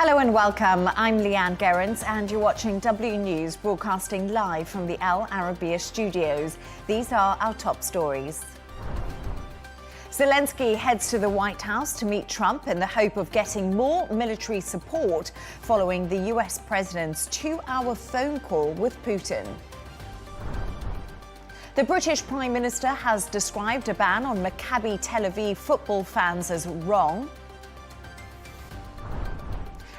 Hello and welcome. I'm Leigh-Ann Gerrans and you're watching W News, broadcasting live from the Arabiya studios. These are our top stories. Zelenskyy heads to the White House to meet Trump in the hope of getting more military support following the US president's 2-hour phone call with Putin. The British Prime Minister has described a ban on Maccabi Tel Aviv football fans as wrong.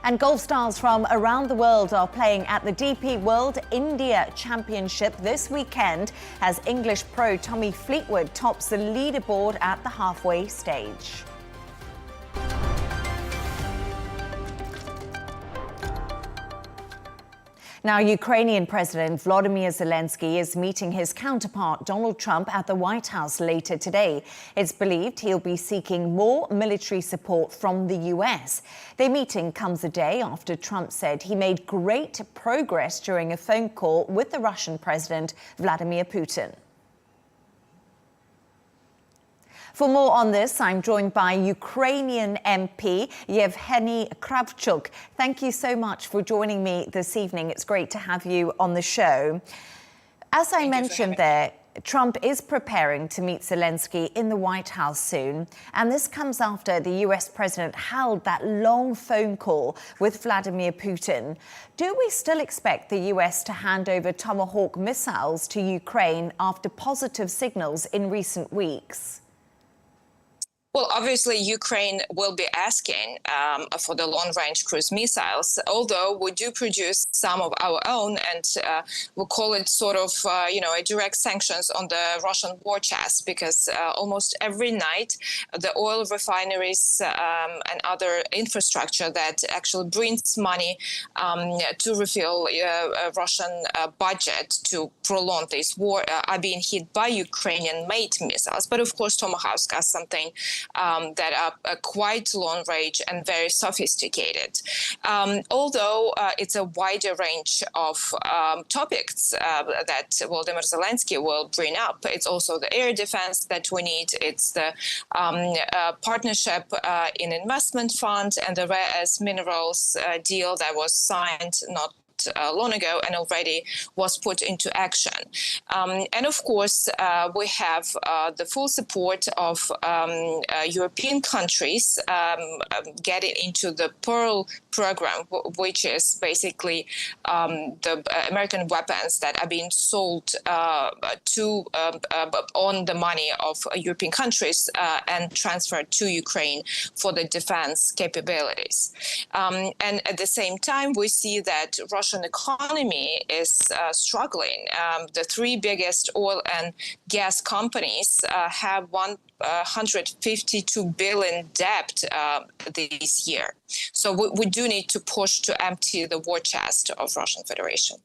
And golf stars from around the world are playing at the DP World India Championship this weekend as English pro Tommy Fleetwood tops the leaderboard at the halfway stage. Now, Ukrainian President Volodymyr Zelenskyy is meeting his counterpart Donald Trump at the White House later today. It's believed he'll be seeking more military support from the US. Their meeting comes a day after Trump said he made great progress during a phone call with the Russian President Vladimir Putin. For more on this, I'm joined by Ukrainian MP Yevheniya Kravchuk. Thank you so much for joining me this evening. It's great to have you on the show. As I mentioned there, Trump is preparing to meet Zelenskyy in the White House soon, and this comes after the US president held that long phone call with Vladimir Putin. Do we still expect the US to hand over Tomahawk missiles to Ukraine after positive signals in recent weeks? Well, obviously, Ukraine will be asking for the long-range cruise missiles, although we do produce some of our own, and we'll call it sort of, a direct sanctions on the Russian war chest, because almost every night the oil refineries and other infrastructure that actually brings money to refill Russian budget to prolong this war are being hit by Ukrainian-made missiles. But of course, Tomahawk are something that are quite long range and very sophisticated. Although it's a wider range of topics that Volodymyr Zelenskyy will bring up. It's also the air defense that we need. It's the partnership in investment fund and the rare earth minerals deal that was signed not long ago and already was put into action. And of course, we have the full support of European countries getting into the Pearl program, which is basically the American weapons that are being sold to on the money of European countries and transferred to Ukraine for the defense capabilities. And at the same time, we see that Russian economy is struggling. The three biggest oil and gas companies have 152 billion debt this year. So we do need to push to empty the war chest of Russian Federation.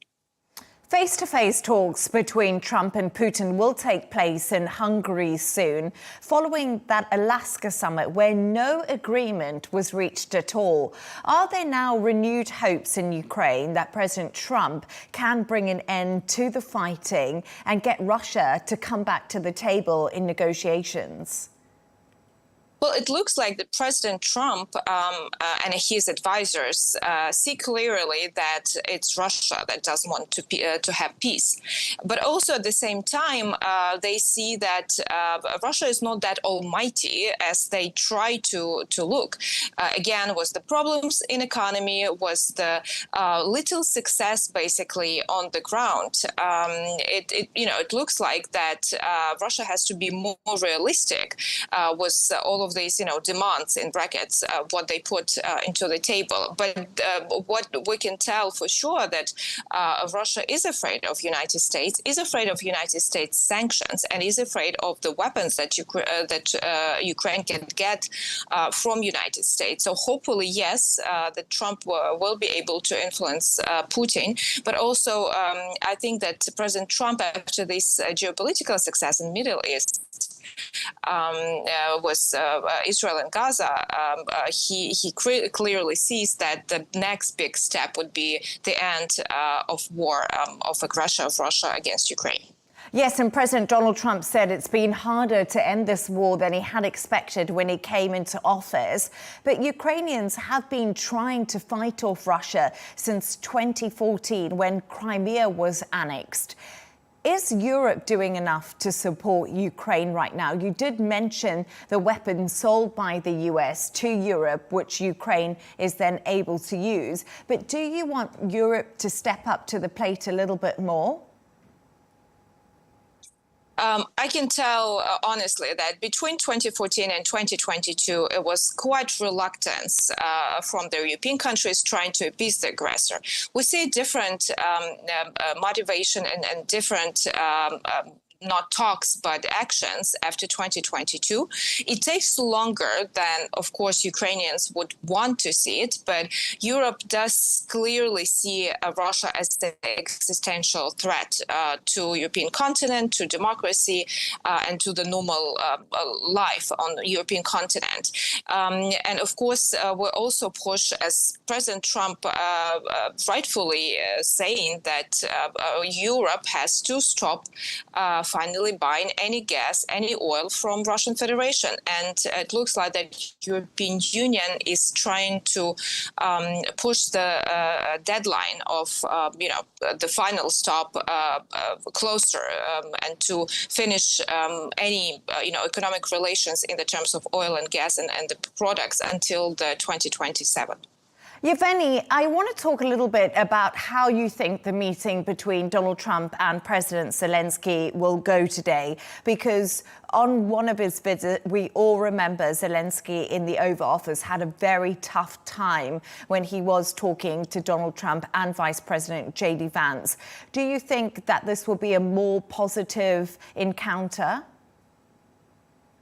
Face-to-face talks between Trump and Putin will take place in Hungary soon, following that Alaska summit where no agreement was reached at all. Are there now renewed hopes in Ukraine that President Trump can bring an end to the fighting and get Russia to come back to the table in negotiations? Well, it looks like that President Trump and his advisors see clearly that it's Russia that doesn't want to have peace. But also at the same time, they see that Russia is not that almighty as they try to look. Again, was the problems in economy, was the little success basically on the ground. It looks like that Russia has to be more realistic with all of these, demands in brackets, what they put into the table. But what we can tell for sure that Russia is afraid of United States, is afraid of United States sanctions, and is afraid of the weapons that Ukraine can get from United States. So hopefully, yes, that Trump will be able to influence Putin. But also, I think that President Trump, after this geopolitical success in the Middle East, was Israel and Gaza, he clearly sees that the next big step would be the end of war, of aggression of Russia against Ukraine. Yes, and President Donald Trump said it's been harder to end this war than he had expected when he came into office. But Ukrainians have been trying to fight off Russia since 2014 when Crimea was annexed. Is Europe doing enough to support Ukraine right now? You did mention the weapons sold by the US to Europe, which Ukraine is then able to use. But do you want Europe to step up to the plate a little bit more? I can tell honestly that between 2014 and 2022, it was quite reluctance from the European countries trying to appease the aggressor. We see different motivation and different not talks, but actions after 2022. It takes longer than, of course, Ukrainians would want to see it, but Europe does clearly see Russia as the existential threat to European continent, to democracy, and to the normal life on the European continent. And of course, we also push, as President Trump rightfully saying that Europe has to stop finally buying any gas, any oil from Russian Federation. And it looks like that European Union is trying to push the deadline of, the final stop closer and to finish any, economic relations in the terms of oil and gas and the products until the 2027. Yevheniya, I want to talk a little bit about how you think the meeting between Donald Trump and President Zelenskyy will go today, because on one of his visits, we all remember Zelenskyy in the Oval Office had a very tough time when he was talking to Donald Trump and Vice President J.D. Vance. Do you think that this will be a more positive encounter?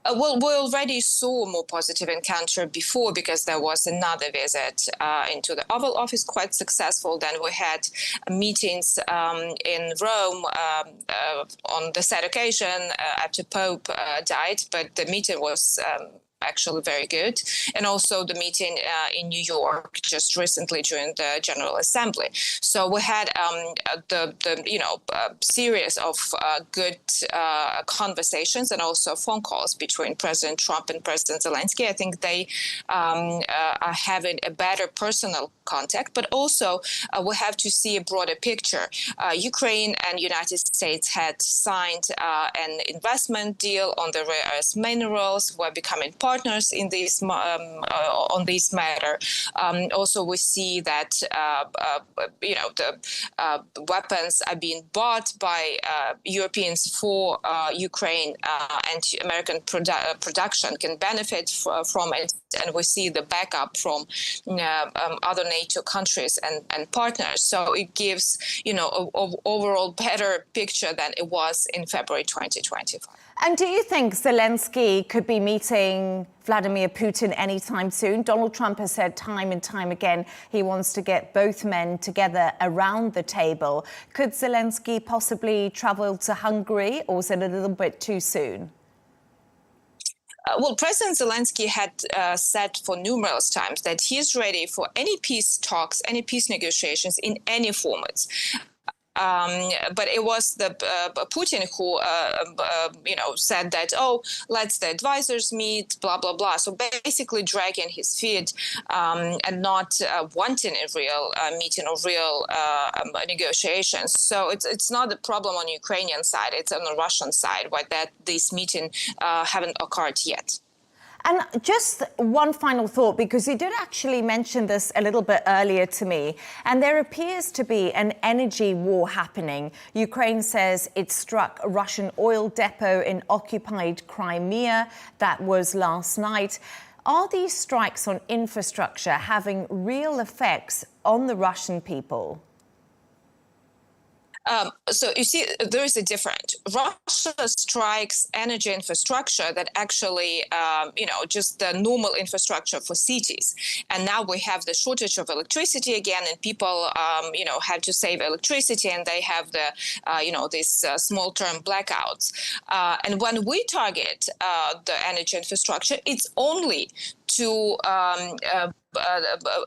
Well, we already saw a more positive encounter before, because there was another visit into the Oval Office, quite successful. Then we had meetings in Rome on the said occasion after Pope died, but the meeting was actually very good. And also the meeting in New York just recently during the General Assembly. So we had series of good conversations and also phone calls between President Trump and President Zelenskyy. I think they are having a better personal contact, but also we have to see a broader picture. Ukraine and United States had signed an investment deal on the rare earth minerals. We're becoming partners in this on this matter. Also, we see that the weapons are being bought by Europeans for Ukraine, and American production can benefit from it. And we see the backup from other NATO countries and partners. So it gives, an overall better picture than it was in February 2025. And do you think Zelenskyy could be meeting Vladimir Putin anytime soon? Donald Trump has said time and time again he wants to get both men together around the table. Could Zelenskyy possibly travel to Hungary, or is it a little bit too soon? Well, President Zelenskyy had said for numerous times that he is ready for any peace talks, any peace negotiations in any formats. But it was the Putin who, said that, let's the advisors meet, blah, blah, blah. So basically dragging his feet and not wanting a real meeting or real negotiations. So it's not a problem on the Ukrainian side. It's on the Russian side why this meeting haven't occurred yet. And just one final thought, because you did actually mention this a little bit earlier to me, and there appears to be an energy war happening. Ukraine says it struck a Russian oil depot in occupied Crimea. That was last night. Are these strikes on infrastructure having real effects on the Russian people? So you see, there is a difference. Russia strikes energy infrastructure that actually, just the normal infrastructure for cities. And now we have the shortage of electricity again, and people, have to save electricity, and they have the, these small-term blackouts. And when we target the energy infrastructure, it's only to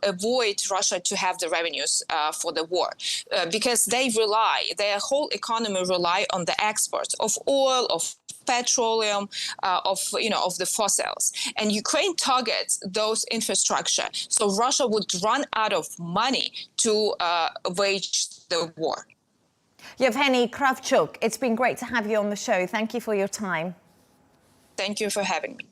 avoid Russia to have the revenues for the war, because their whole economy rely on the exports of oil, of petroleum, of the fossils, and Ukraine targets those infrastructure. So Russia would run out of money to wage the war. Yevheniya Kravchuk, it's been great to have you on the show. Thank you for your time. Thank you for having me.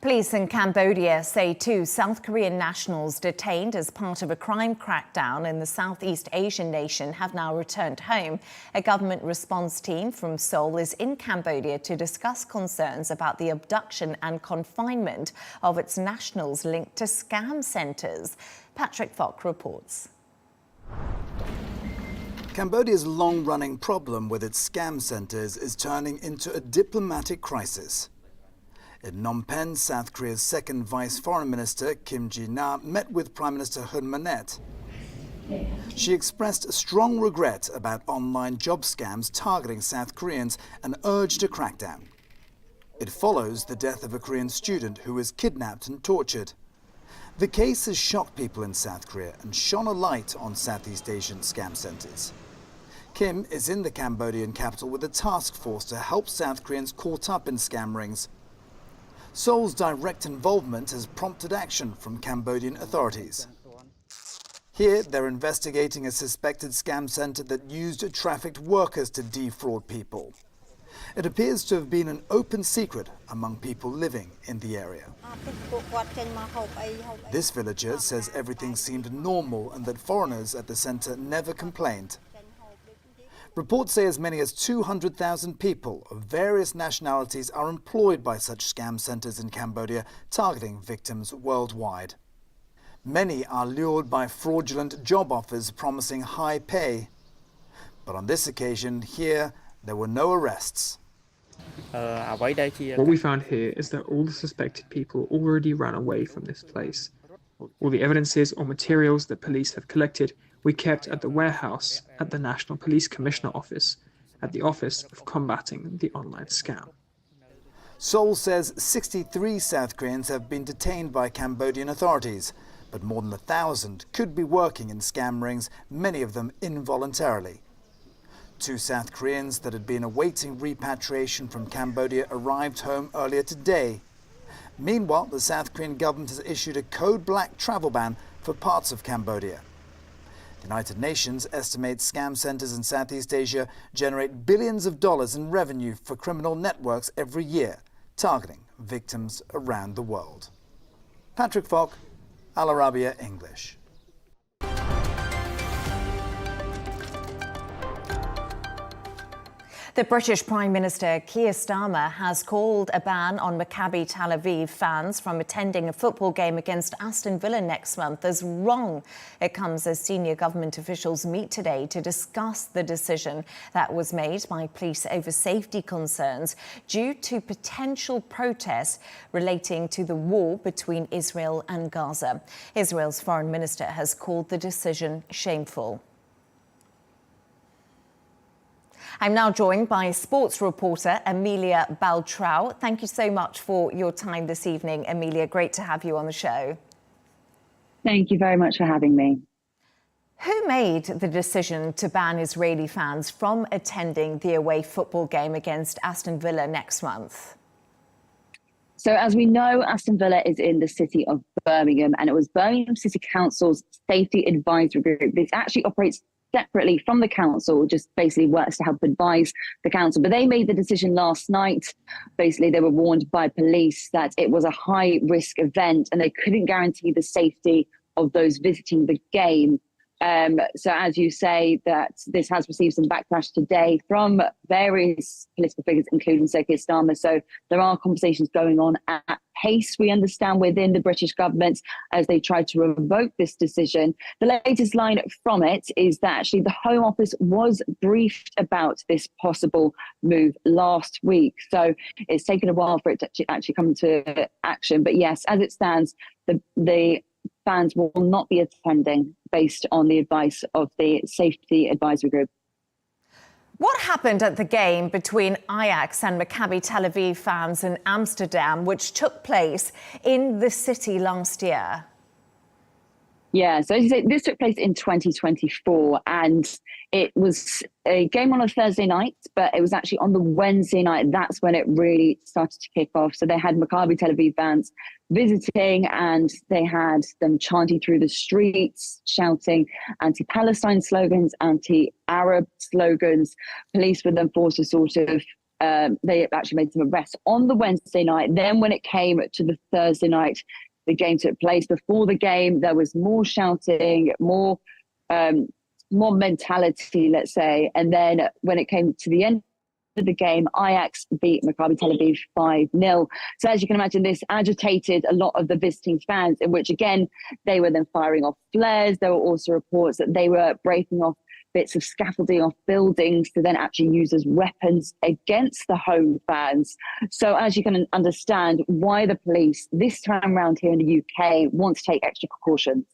Police in Cambodia say 2 South Korean nationals detained as part of a crime crackdown in the Southeast Asian nation have now returned home. A government response team from Seoul is in Cambodia to discuss concerns about the abduction and confinement of its nationals linked to scam centres. Patrick Falk reports. Cambodia's long-running problem with its scam centres is turning into a diplomatic crisis. In Phnom Penh, South Korea's second Vice Foreign Minister, Kim Ji-na, met with Prime Minister Hun Manet. She expressed strong regret about online job scams targeting South Koreans and urged a crackdown. It follows the death of a Korean student who was kidnapped and tortured. The case has shocked people in South Korea and shone a light on Southeast Asian scam centres. Kim is in the Cambodian capital with a task force to help South Koreans caught up in scam rings. Seoul's direct involvement has prompted action from Cambodian authorities. Here, they're investigating a suspected scam centre that used trafficked workers to defraud people. It appears to have been an open secret among people living in the area. This villager says everything seemed normal and that foreigners at the centre never complained. Reports say as many as 200,000 people of various nationalities are employed by such scam centres in Cambodia, targeting victims worldwide. Many are lured by fraudulent job offers promising high pay. But on this occasion, here, there were no arrests. What we found here is that all the suspected people already ran away from this place. All the evidences or materials that police have collected we kept at the warehouse at the National Police Commissioner Office, at the Office of Combating the Online Scam. Seoul says 63 South Koreans have been detained by Cambodian authorities, but more than 1,000 could be working in scam rings, many of them involuntarily. 2 South Koreans that had been awaiting repatriation from Cambodia arrived home earlier today. Meanwhile, the South Korean government has issued a code black travel ban for parts of Cambodia. The United Nations estimates scam centres in Southeast Asia generate billions of dollars in revenue for criminal networks every year, targeting victims around the world. Patrick Falk, Arabiya English. The British Prime Minister Keir Starmer has called a ban on Maccabi Tel Aviv fans from attending a football game against Aston Villa next month as wrong. It comes as senior government officials meet today to discuss the decision that was made by police over safety concerns due to potential protests relating to the war between Israel and Gaza. Israel's foreign minister has called the decision shameful. I'm now joined by sports reporter Emilia Baltrau. Thank you so much for your time this evening, Emilia. Great to have you on the show. Thank you very much for having me. Who made the decision to ban Israeli fans from attending the away football game against Aston Villa next month? So as we know, Aston Villa is in the city of Birmingham, and it was Birmingham City Council's Safety Advisory Group. This actually operates separately from the council, just basically works to help advise the council. But they made the decision last night. Basically, they were warned by police that it was a high-risk event and they couldn't guarantee the safety of those visiting the game. So as you say, that this has received some backlash today from various political figures, including Sir Keir Starmer. So there are conversations going on at pace, we understand, within the British government as they try to revoke this decision. The latest line from it is that actually the Home Office was briefed about this possible move last week. So it's taken a while for it to actually come to action. But yes, as it stands, the fans will not be attending based on the advice of the Safety Advisory Group. What happened at the game between Ajax and Maccabi Tel Aviv fans in Amsterdam, which took place in the city last year? Yeah, so as you say, this took place in 2024, and it was a game on a Thursday night, but it was actually on the Wednesday night. That's when it really started to kick off. So they had Maccabi Tel Aviv fans visiting, and they had them chanting through the streets, shouting anti-Palestine slogans, anti-Arab slogans. Police were then forced to sort of they actually made some arrests on the Wednesday night. Then when it came to the Thursday night, the game took place. Before the game, there was more shouting, more mentality, let's say. And then when it came to the end of the game, Ajax beat Maccabi Tel Aviv 5-0. So as you can imagine, this agitated a lot of the visiting fans, in which, again, they were then firing off flares. There were also reports that they were breaking off bits of scaffolding off buildings to then actually use as weapons against the home fans. So as you can understand, why the police this time around here in the UK want to take extra precautions.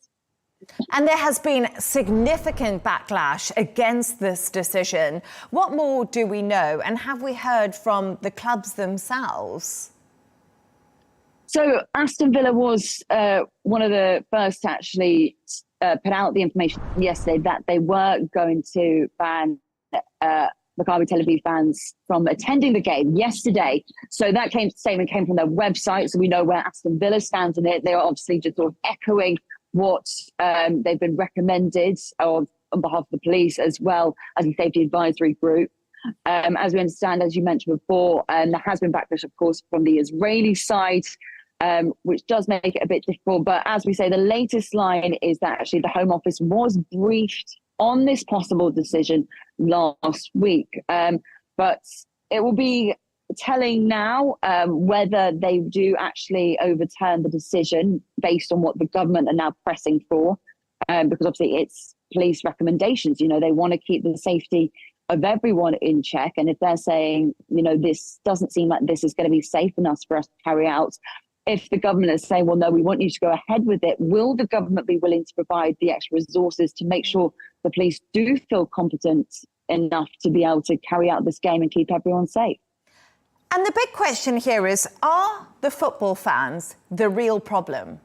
And there has been significant backlash against this decision. What more do we know? And have we heard from the clubs themselves? So Aston Villa was one of the first to actually put out the information yesterday that they were going to ban Maccabi Tel Aviv fans from attending the game yesterday. So that statement came from their website, so we know where Aston Villa stands in it. They are obviously just sort of echoing what they've been recommended on behalf of the police, as well as the safety advisory group. As we understand, as you mentioned before, there has been backlash, of course, from the Israeli side, which does make it a bit difficult. But as we say, the latest line is that actually the Home Office was briefed on this possible decision last week. But it will be telling now whether they do actually overturn the decision based on what the government are now pressing for, because obviously it's police recommendations. You know, they want to keep the safety of everyone in check. And if they're saying, you know, this doesn't seem like this is going to be safe enough for us to carry out, if the government is saying, well, no, we want you to go ahead with it, will the government be willing to provide the extra resources to make sure the police do feel competent enough to be able to carry out this game and keep everyone safe? And the big question here is, are the football fans the real problem?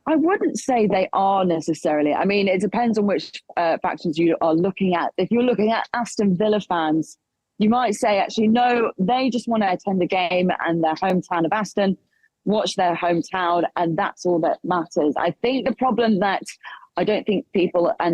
I wouldn't say they are necessarily. I mean, it depends on which factions you are looking at. If you're looking at Aston Villa fans, you might say, actually, no, they just want to attend the game and their hometown of Aston, watch their hometown, and that's all that matters. I think the problem that I don't think people are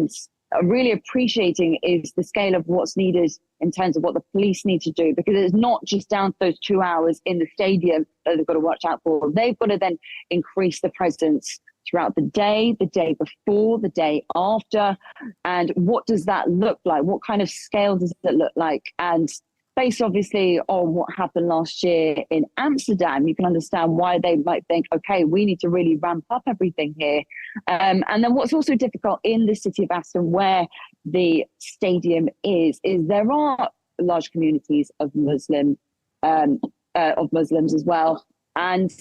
really appreciating is the scale of what's needed in terms of what the police need to do, because it's not just down to those 2 hours in the stadium that they've got to watch out for. They've got to then increase the presence throughout the day before, the day after. And what does that look like? What kind of scale does it look like? And based obviously on what happened last year in Amsterdam, you can understand why they might think, okay, we need to really ramp up everything here. And then what's also difficult in the city of Aston, where the stadium is there are large communities of Muslims as well. And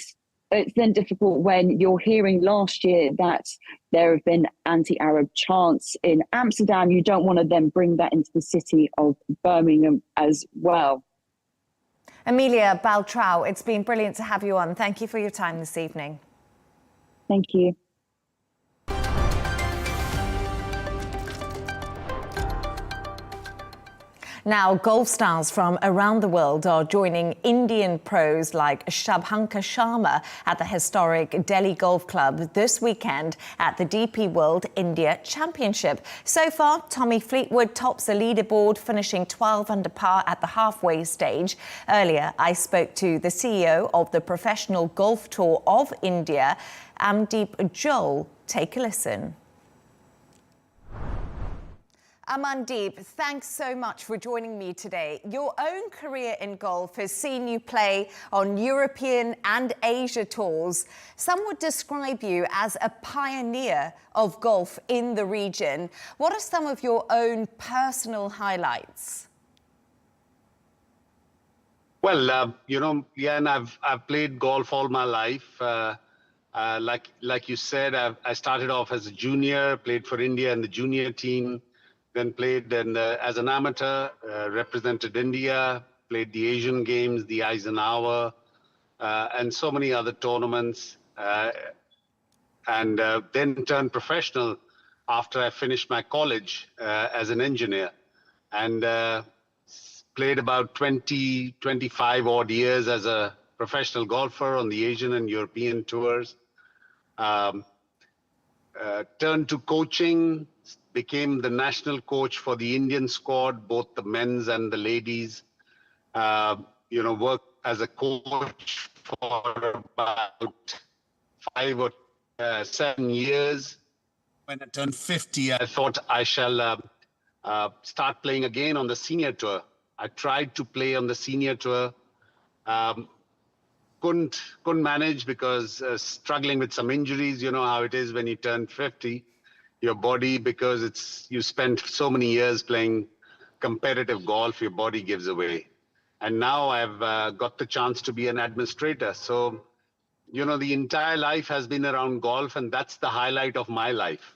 it's then difficult when you're hearing last year that there have been anti-Arab chants in Amsterdam. You don't want to then bring that into the city of Birmingham as well. Emilia Baltrao, it's been brilliant to have you on. Thank you for your time this evening. Thank you. Now, golf stars from around the world are joining Indian pros like Shubhankar Sharma at the historic Delhi Golf Club this weekend at the DP World India Championship. So far, Tommy Fleetwood tops the leaderboard, finishing 12 under par at the halfway stage. Earlier, I spoke to the CEO of the Professional Golf Tour of India, Amandeep Joel. Take a listen. Amandeep, thanks so much for joining me today. Your own career in golf has seen you play on European and Asia tours. Some would describe you as a pioneer of golf in the region. What are some of your own personal highlights? Well, Leigh-Ann, I've played golf all my life. Like you said, I started off as a junior, played for India in the junior team. then played as an amateur, represented India, played the Asian Games, the Eisenhower, and so many other tournaments, and then turned professional after I finished my college as an engineer, and played about 25 odd years as a professional golfer on the Asian and European tours. Turned to coaching, became the national coach for the Indian squad, both the men's and the ladies. Worked as a coach for about 5 or 7 years. When I turned 50, I thought I shall start playing again on the senior tour. I tried to play on the senior tour. Couldn't manage because struggling with some injuries. You know how it is when you turn 50. Your body, because you spent so many years playing competitive golf, your body gives away. And now I've got the chance to be an administrator. So, the entire life has been around golf, and that's the highlight of my life.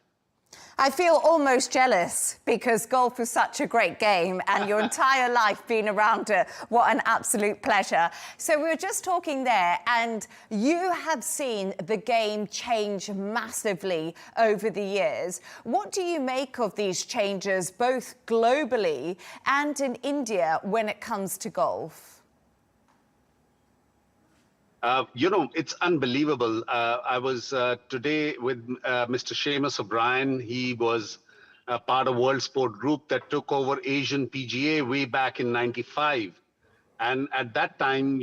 I feel almost jealous because golf is such a great game and your entire life being around it. What an absolute pleasure. So we were just talking there and you have seen the game change massively over the years. What do you make of these changes both globally and in India when it comes to golf? It's unbelievable. I was today with Mr. Seamus O'Brien. He was part of World Sport Group that took over Asian PGA way back in '95. And at that time,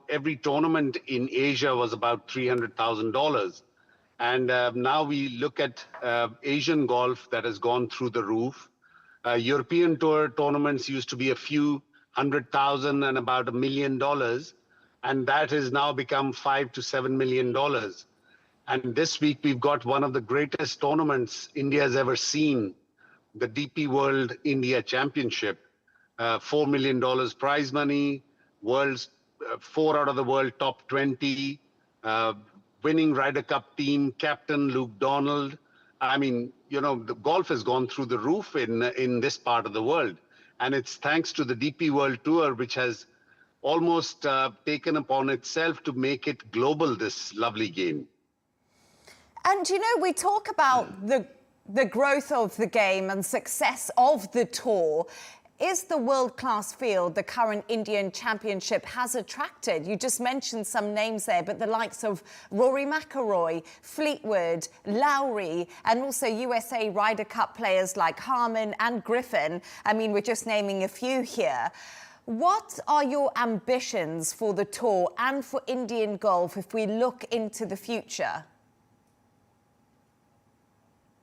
every tournament in Asia was about $300,000. And now we look at Asian golf that has gone through the roof. European Tour tournaments used to be a few $100,000 and about $1 million. And that has now become $5 to $7 million. And this week, we've got one of the greatest tournaments India has ever seen, the DP World India Championship. $4 million prize money, 4 out of the world top 20, winning Ryder Cup team, captain Luke Donald. I mean, the golf has gone through the roof in this part of the world. And it's thanks to the DP World Tour, which has almost taken upon itself to make it global, this lovely game. And, we talk about the growth of the game and success of the tour. Is the world-class field the current Indian Championship has attracted? You just mentioned some names there, but the likes of Rory McIlroy, Fleetwood, Lowry, and also USA Ryder Cup players like Harman and Griffin. I mean, we're just naming a few here. What are your ambitions for the tour and for Indian golf if we look into the future?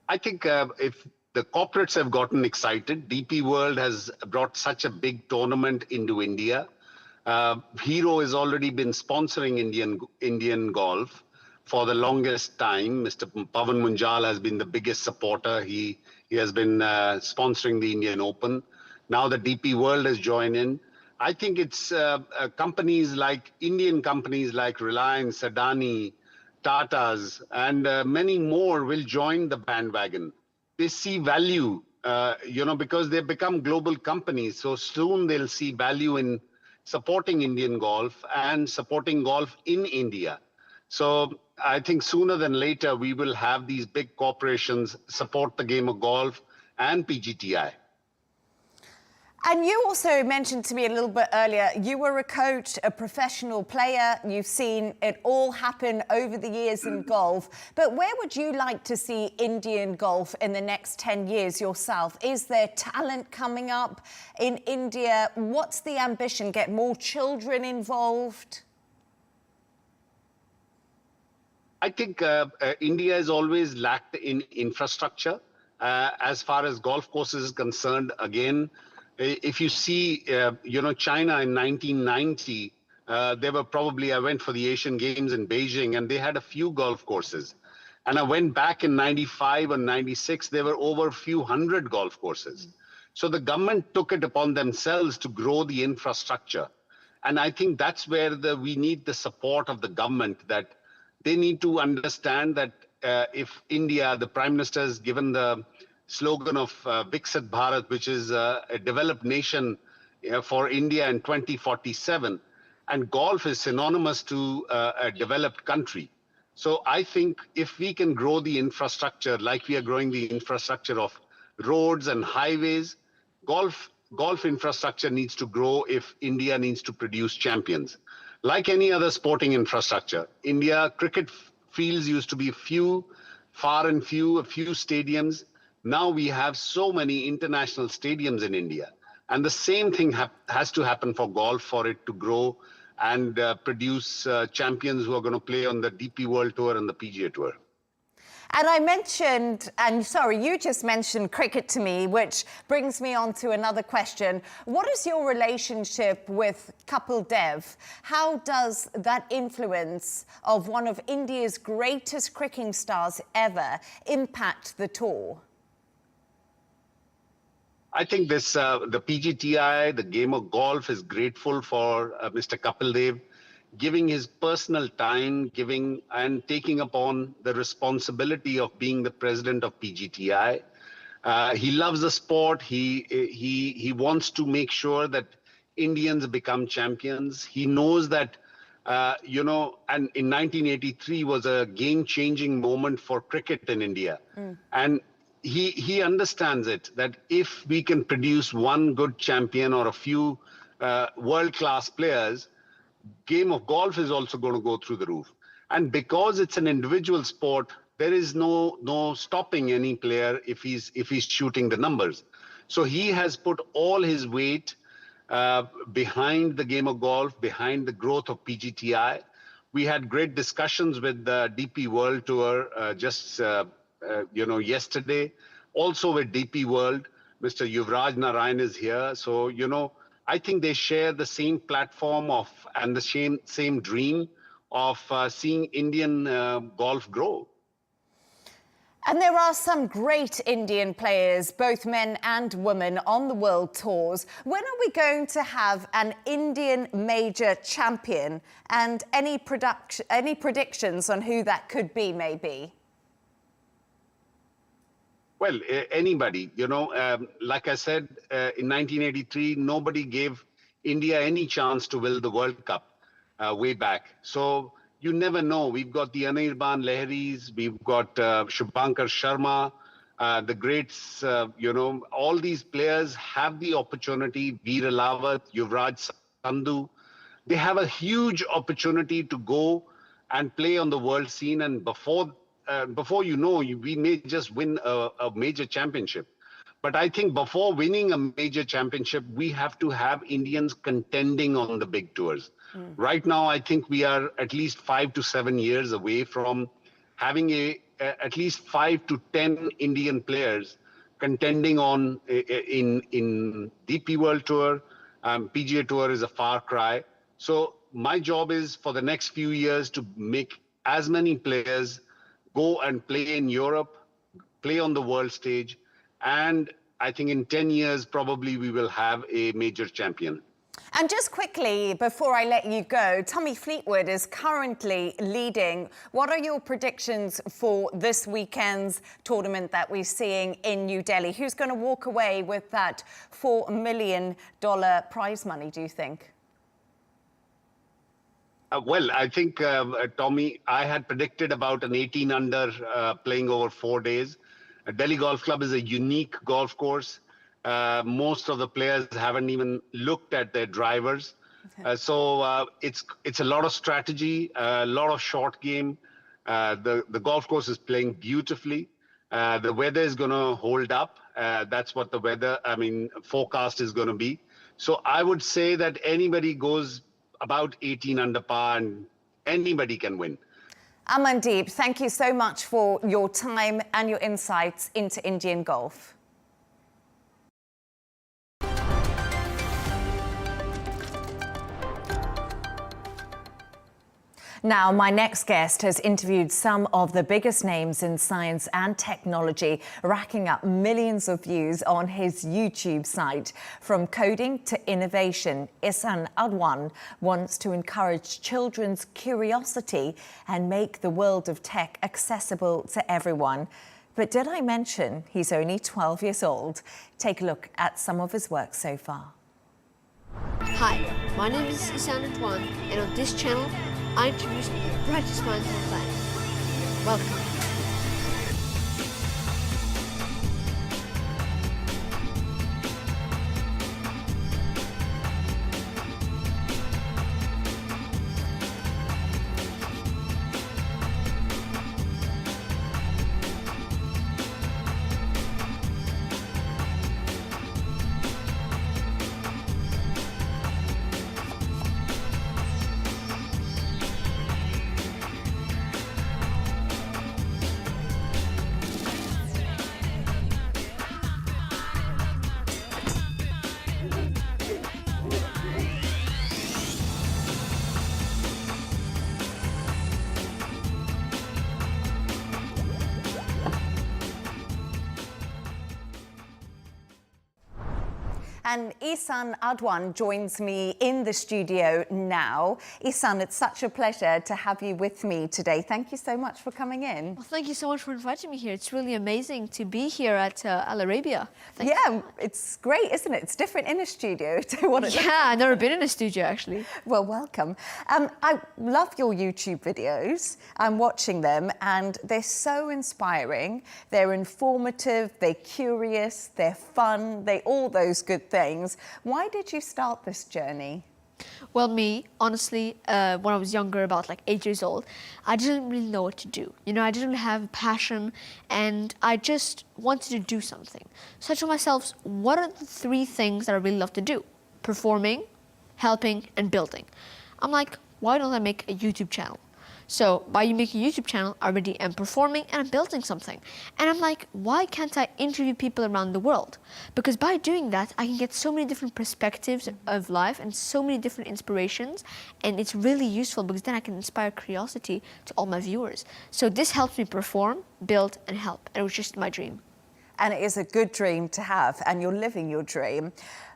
I think if the corporates have gotten excited, DP World has brought such a big tournament into India. Hero has already been sponsoring Indian golf for the longest time. Mr. Pavan Munjal has been the biggest supporter. He has been sponsoring the Indian Open. Now the DP World has joined in. I think it's Indian companies like Reliance, Adani, Tatas, and many more will join the bandwagon. They see value, because they've become global companies. So soon they'll see value in supporting Indian golf and supporting golf in India. So I think sooner than later, we will have these big corporations support the game of golf and PGTI. And you also mentioned to me a little bit earlier, you were a coach, a professional player. You've seen it all happen over the years in golf. But where would you like to see Indian golf in the next 10 years yourself? Is there talent coming up in India? What's the ambition? Get more children involved? I think India has always lacked in infrastructure. As far as golf courses is concerned, again, if you see, China in 1990, they were probably, I went for the Asian Games in Beijing, and they had a few golf courses. And I went back in 95 and 96, there were over a few hundred golf courses. So the government took it upon themselves to grow the infrastructure. And I think that's where we need the support of the government, that they need to understand that if India, the Prime Minister has given the slogan of Viksit Bharat, which is a developed nation for India in 2047. And golf is synonymous to a developed country. So I think if we can grow the infrastructure like we are growing the infrastructure of roads and highways, golf infrastructure needs to grow if India needs to produce champions. Like any other sporting infrastructure, India cricket fields used to be far and few, a few stadiums. Now we have so many international stadiums in India. And the same thing has to happen for golf for it to grow and produce champions who are going to play on the DP World Tour and the PGA Tour. And I mentioned, and sorry, you just mentioned cricket to me, which brings me on to another question. What is your relationship with Kapil Dev? How does that influence of one of India's greatest cricketing stars ever impact the tour? I think this, the PGTI, the game of golf, is grateful for Mr. Kapil Dev giving his personal time, giving and taking upon the responsibility of being the president of PGTI. He loves the sport. He wants to make sure that Indians become champions. He knows that, and in 1983 was a game-changing moment for cricket in India. And he understands it, that if we can produce one good champion or a few world-class players, game of golf is also going to go through the roof. And because it's an individual sport, there is no stopping any player if he's shooting the numbers. So he has put all his weight behind the game of golf, behind the growth of PGTI. We had great discussions with the DP World Tour yesterday. Also with DP World, Mr. Yuvraj Narayan is here. So, I think they share the same platform and the same dream of seeing Indian golf grow. And there are some great Indian players, both men and women, on the world tours. When are we going to have an Indian major champion, and any predictions on who that could be, maybe? Well, anybody, like I said, in 1983, nobody gave India any chance to win the World Cup way back. So you never know. We've got the Anirban Lahiris, we've got Shubhankar Sharma, the greats, all these players have the opportunity. Veer Lawat, Yuvraj Sandhu, they have a huge opportunity to go and play on the world scene. And before we may just win a major championship. But I think before winning a major championship, we have to have Indians contending on the big tours. Right now, I think we are at least 5 to 7 years away from having at least 5 to 10 Indian players contending in DP World Tour. PGA Tour is a far cry. So my job is for the next few years to make as many players go and play in Europe, play on the world stage, and I think in 10 years, probably we will have a major champion. And just quickly, before I let you go, Tommy Fleetwood is currently leading. What are your predictions for this weekend's tournament that we're seeing in New Delhi? Who's going to walk away with that $4 million prize money, do you think? Well, I think, Tommy, I had predicted about an 18 under playing over 4 days. Delhi Golf Club is a unique golf course. Most of the players haven't even looked at their drivers. Okay. So it's a lot of strategy, a lot of short game. The golf course is playing beautifully. The weather is going to hold up. That's what the forecast is going to be. So I would say that anybody goes about 18 under par and anybody can win. Amandeep, thank you so much for your time and your insights into Indian golf. Now, my next guest has interviewed some of the biggest names in science and technology, racking up millions of views on his YouTube site. From coding to innovation, Eshan wants to encourage children's curiosity and make the world of tech accessible to everyone. But did I mention he's only 12 years old? Take a look at some of his work so far. Hi, my name is Eshan, and on this channel, I introduce the brightest minds on the planet. Welcome. And Eshan Adwan joins me in the studio now. Eshan, it's such a pleasure to have you with me today. Thank you so much for coming in. Well, thank you so much for inviting me here. It's really amazing to be here at Arabiya. Yeah, it's great, isn't it? It's different in a studio to what it looks like. Yeah, I've never been in a studio, actually. Well, welcome. I love your YouTube videos. I'm watching them and they're so inspiring. They're informative, they're curious, they're fun, they're all those good things. Why did you start this journey? Well, me, honestly, when I was younger, about like 8 years old, I didn't really know what to do. You know, I didn't have a passion and I just wanted to do something. So I told myself, what are the 3 things that I really love to do? Performing, helping, and building. I'm like, why don't I make a YouTube channel? So by making a YouTube channel, I already am performing and I'm building something. And I'm like, why can't I interview people around the world? Because by doing that, I can get so many different perspectives of life and so many different inspirations. And it's really useful because then I can inspire curiosity to all my viewers. So this helps me perform, build, and help. And it was just my dream. And it is a good dream to have, and you're living your dream.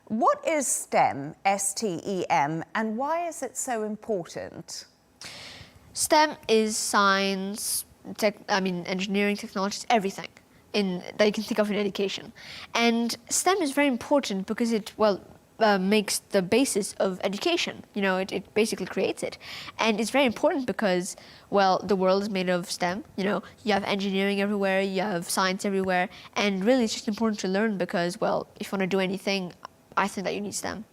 What is STEM, S-T-E-M, and why is it so important? STEM is science, engineering, technology, everything that you can think of in education. And STEM is very important because it, makes the basis of education. You know, it basically creates it. And it's very important because, the world is made of STEM. You know, you have engineering everywhere, you have science everywhere. And really, it's just important to learn because, if you want to do anything, I think that you need STEM.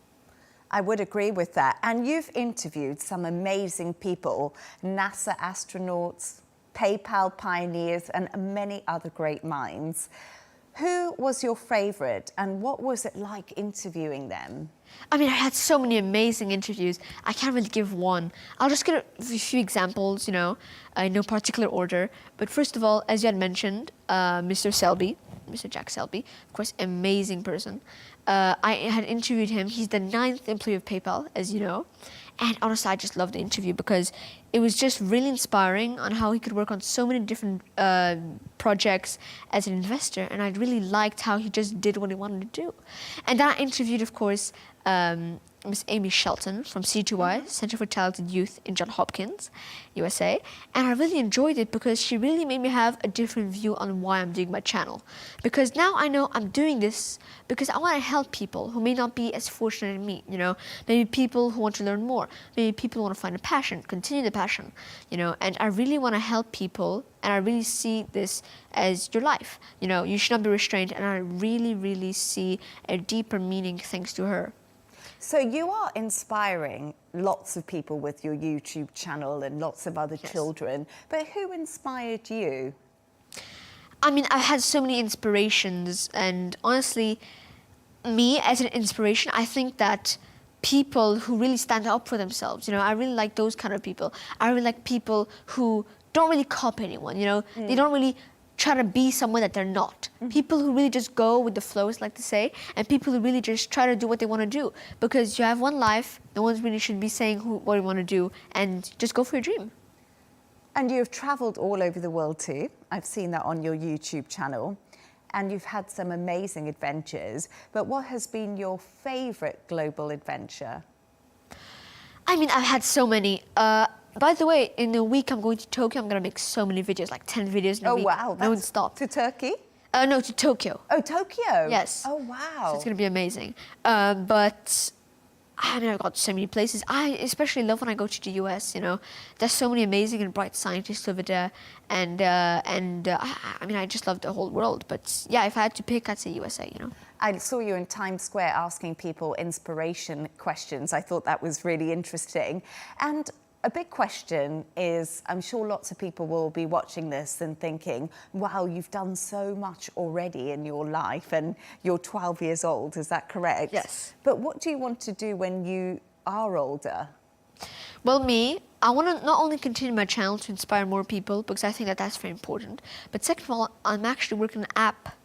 I would agree with that. And you've interviewed some amazing people, NASA astronauts, PayPal pioneers, and many other great minds. Who was your favorite and what was it like interviewing them? I mean, I had so many amazing interviews. I can't really give one. I'll just get a few examples, in no particular order. But first of all, as you had mentioned, Mr. Jack Selby, of course, amazing person. I had interviewed him. He's the 9th employee of PayPal, as you know. And honestly, I just loved the interview because it was just really inspiring on how he could work on so many different projects as an investor. And I really liked how he just did what he wanted to do. And then I interviewed, of course, Miss Amy Shelton from C2Y, Center for Talented Youth in Johns Hopkins, USA. And I really enjoyed it because she really made me have a different view on why I'm doing my channel. Because now I know I'm doing this because I want to help people who may not be as fortunate as me, maybe people who want to learn more, maybe people who want to find a passion, continue the passion, and I really want to help people and I really see this as your life. You should not be restrained and I really, really see a deeper meaning thanks to her. So you are inspiring lots of people with your YouTube channel and lots of other children, but who inspired you? I mean, I've had so many inspirations and honestly, me as an inspiration, I think that people who really stand up for themselves, I really like those kind of people. I really like people who don't really copy anyone, they don't really try to be someone that they're not. People who really just go with the flow, as I like to say, and people who really just try to do what they want to do. Because you have one life, no one really should be saying what you want to do, and just go for your dream. And you've traveled all over the world too. I've seen that on your YouTube channel. And you've had some amazing adventures. But what has been your favorite global adventure? I mean, I've had so many. By the way, in a week I'm going to Tokyo. I'm going to make so many videos, like 10 videos in a week. Oh, wow. No one stop. To Turkey? No, to Tokyo. Oh, Tokyo? Yes. Oh, wow. So it's going to be amazing. But I mean, I've got so many places. I especially love when I go to the US, you know. There's so many amazing and bright scientists over there. And I mean, I just love the whole world. But yeah, if I had to pick, I'd say USA, you know. I saw you in Times Square asking people inspiration questions. I thought that was really interesting. And a big question is, I'm sure lots of people will be watching this and thinking, wow, you've done so much already in your life and you're 12 years old, is that correct? Yes. But what do you want to do when you are older? Well, I want to not only continue my channel to inspire more people, because I think that that's very important, but second of all, I'm actually working on an app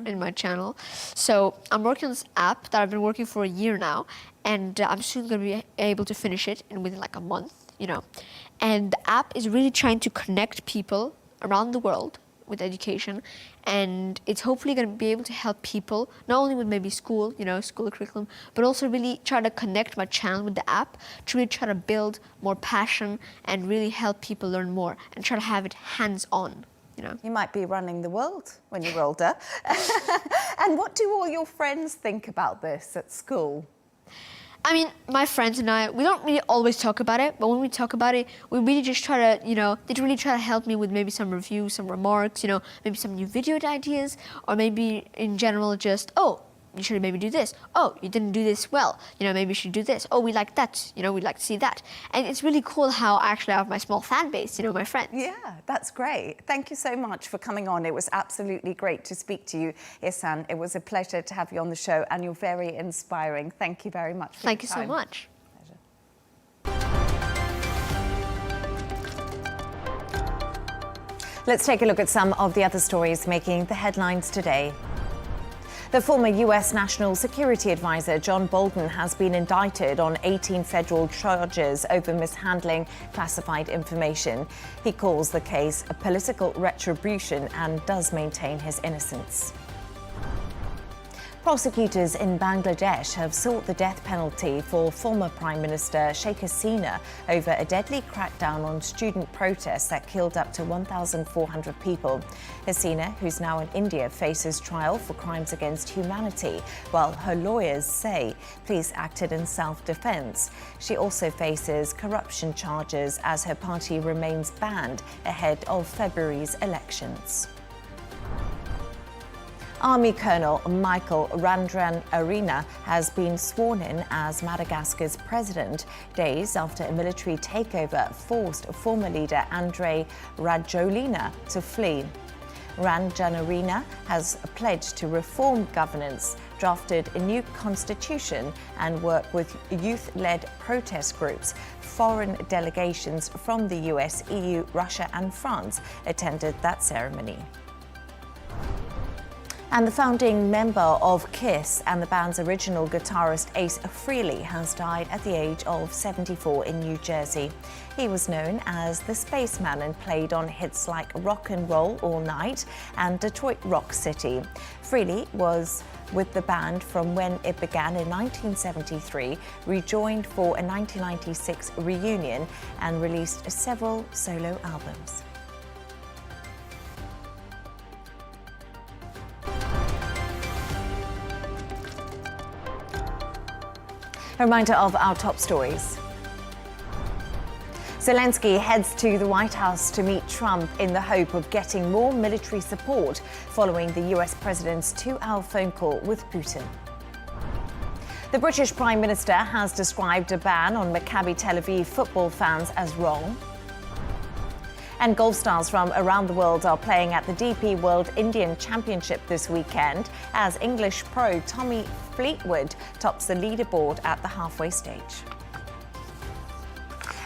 in my channel. So I'm working on this app that I've been working for a year now, and I'm soon going to be able to finish it within like a month, you know. And the app is really trying to connect people around the world with education, and it's hopefully going to be able to help people not only with maybe school, you know, school curriculum, but also really try to connect my channel with the app to really try to build more passion and really help people learn more and try to have it hands-on. You know. You might be running the world when you're older. And what do all your friends think about this at school? I mean, my friends and I, we don't really always talk about it, but when we talk about it, we really just try to, you know, they really try to help me with maybe some reviews, some remarks, you know, maybe some new video ideas, or maybe in general just, oh, you should maybe do this. Oh, you didn't do this well. You know, maybe you should do this. Oh, we like that. You know, we'd like to see that. And it's really cool how actually I have my small fan base, you know, my friends. Yeah, that's great. Thank you so much for coming on. It was absolutely great to speak to you, Eshan. It was a pleasure to have you on the show, and you're very inspiring. Thank you very much for Thank you your time. so much. Let's take a look at some of the other stories making the headlines today. The former US National Security Advisor John Bolton has been indicted on 18 federal charges over mishandling classified information. He calls the case a political retribution and does maintain his innocence. Prosecutors in Bangladesh have sought the death penalty for former Prime Minister Sheikh Hasina over a deadly crackdown on student protests that killed up to 1,400 people. Hasina, who's now in India, faces trial for crimes against humanity, while her lawyers say police acted in self-defense. She also faces corruption charges as her party remains banned ahead of February's elections. Army Colonel Michael Randrianirina has been sworn in as Madagascar's president, days after a military takeover forced former leader Andry Rajoelina to flee. Randrianirina has pledged to reform governance, drafted a new constitution, and work with youth-led protest groups. Foreign delegations from the US, EU, Russia and France attended that ceremony. And the founding member of KISS and the band's original guitarist Ace Frehley has died at the age of 74 in New Jersey. He was known as the Spaceman and played on hits like Rock and Roll All Night and Detroit Rock City. Frehley was with the band from when it began in 1973, rejoined for a 1996 reunion, and released several solo albums. A reminder of our top stories. Zelenskyy heads to the White House to meet Trump in the hope of getting more military support following the US president's 2-hour phone call with Putin. The British Prime Minister has described a ban on Maccabi Tel Aviv football fans as wrong. And golf stars from around the world are playing at the DP World Indian Championship this weekend as English pro Tommy Fleetwood tops the leaderboard at the halfway stage.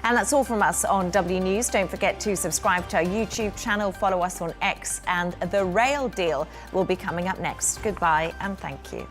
And that's all from us on W News. Don't forget to subscribe to our YouTube channel, follow us on X, and The Rail Deal will be coming up next. Goodbye and thank you.